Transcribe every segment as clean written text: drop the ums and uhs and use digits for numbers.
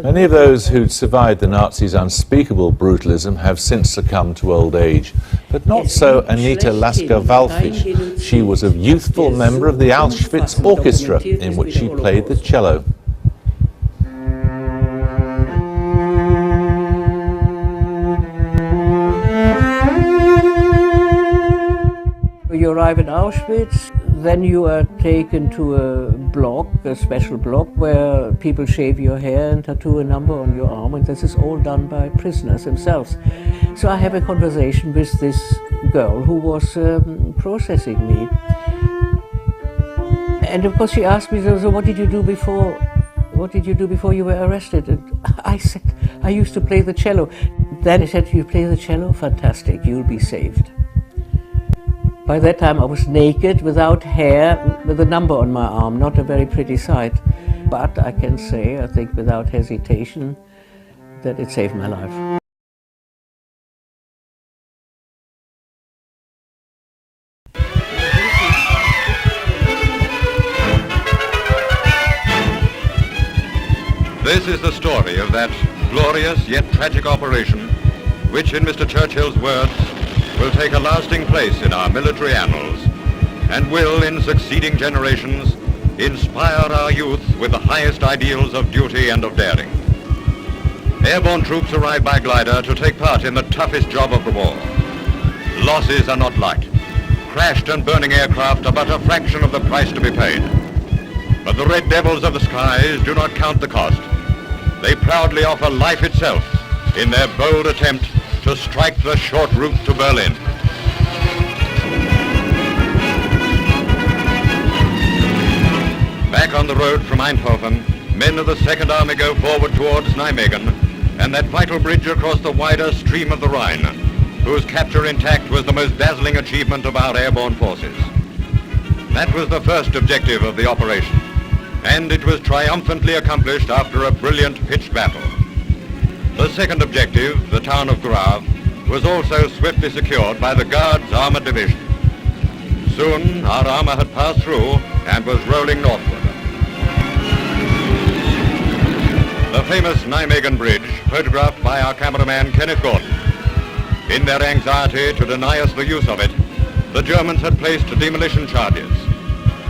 Many of those who'd survived the Nazis' unspeakable brutalism have since succumbed to old age. But not so Anita Lasker-Wallfisch. She was a youthful member of the Auschwitz Orchestra, in which she played the cello. You arrive in Auschwitz, then you are taken to a block, a special block, where people shave your hair and tattoo a number on your arm, and this is all done by prisoners themselves. So I have a conversation with this girl who was processing me. And of course she asked me, so what did you do before? What did you do before you were arrested? And I said, I used to play the cello. Then he said, you play the cello? Fantastic, you'll be saved. By that time I was naked, without hair, with a number on my arm, not a very pretty sight. But I can say, I think without hesitation, that it saved my life. This is the story of that glorious yet tragic operation, which in Mr. Churchill's words, will take a lasting place in our military annals and will, in succeeding generations, inspire our youth with the highest ideals of duty and of daring. Airborne troops arrive by glider to take part in the toughest job of the war. Losses are not light. Crashed and burning aircraft are but a fraction of the price to be paid. But the Red Devils of the skies do not count the cost. They proudly offer life itself in their bold attempt to strike the short route to Berlin. Back on the road from Eindhoven, men of the Second Army go forward towards Nijmegen and that vital bridge across the wider stream of the Rhine, whose capture intact was the most dazzling achievement of our airborne forces. That was the first objective of the operation, and it was triumphantly accomplished after a brilliant pitched battle. The second objective, the town of Grave, was also swiftly secured by the Guards Armored Division. Soon, our armor had passed through and was rolling northward. The famous Nijmegen Bridge, photographed by our cameraman Kenneth Gordon. In their anxiety to deny us the use of it, the Germans had placed demolition charges.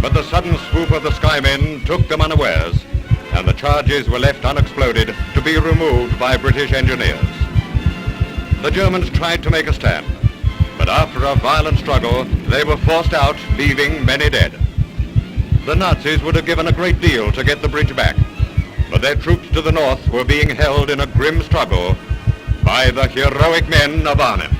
But the sudden swoop of the Skymen took them unawares, and the charges were left unexploded to be removed by British engineers. The Germans tried to make a stand, but after a violent struggle, they were forced out, leaving many dead. The Nazis would have given a great deal to get the bridge back, but their troops to the north were being held in a grim struggle by the heroic men of Arnhem.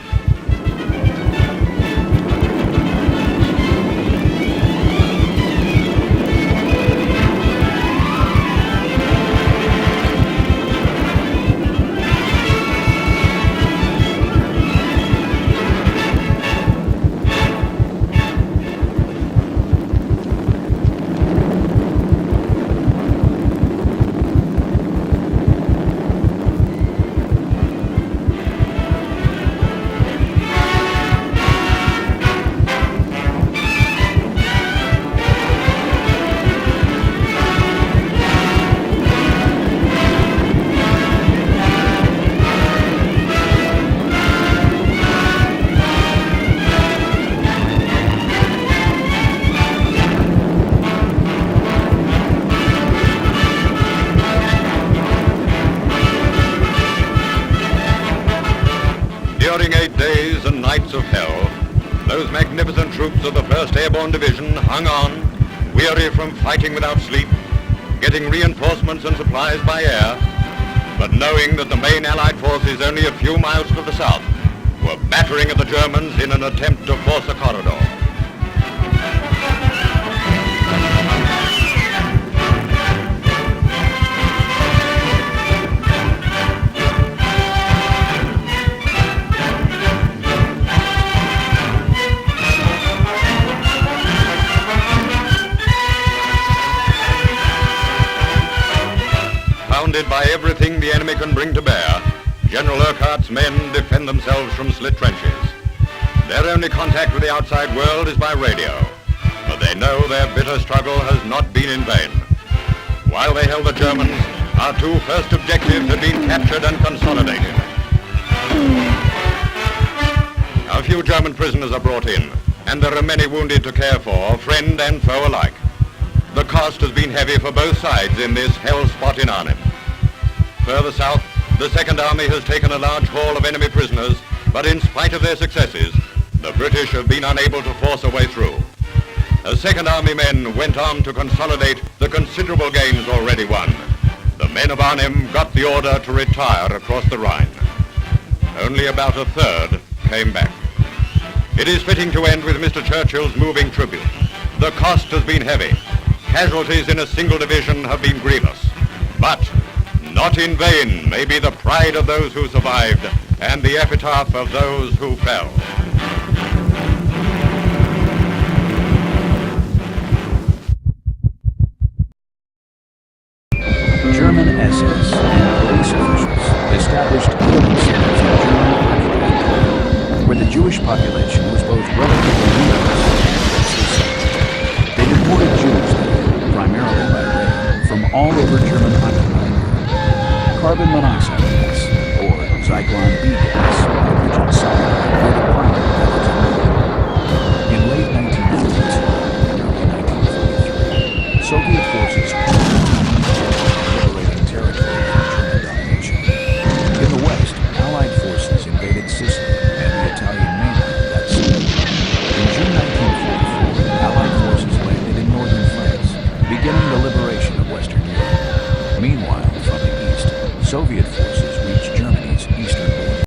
During 8 days and nights of hell, those magnificent troops of the 1st Airborne Division hung on, weary from fighting without sleep, getting reinforcements and supplies by air, but knowing that the main Allied forces only a few miles to the south were battering at the Germans in an attempt to force a corridor. Pounded by everything the enemy can bring to bear, General Urquhart's men defend themselves from slit trenches. Their only contact with the outside world is by radio, but they know their bitter struggle has not been in vain. While they held the Germans, Our two first objectives had been captured and consolidated. A few German prisoners are brought in, and there are many wounded to care for, friend and foe alike. The cost has been heavy for both sides in this hell spot in Arnhem. Further south, the Second Army has taken a large haul of enemy prisoners, but in spite of their successes, the British have been unable to force a way through. The Second Army men went on to consolidate the considerable gains already won. The men of Arnhem got the order to retire across the Rhine. Only about a third came back. It is fitting to end with Mr. Churchill's moving tribute. The cost has been heavy. Casualties in a single division have been grievous. But not in vain may be the pride of those who survived and the epitaph of those who fell. German SS and police officials established killing centers in German occupied, where the Jewish population was both relatively numerous and densely settled. They deported Jews there, primarily by rail, from all over German occupied Europe. Carbon monoxide gas, or Zyklon B gas, by Richard Sutton, were the primary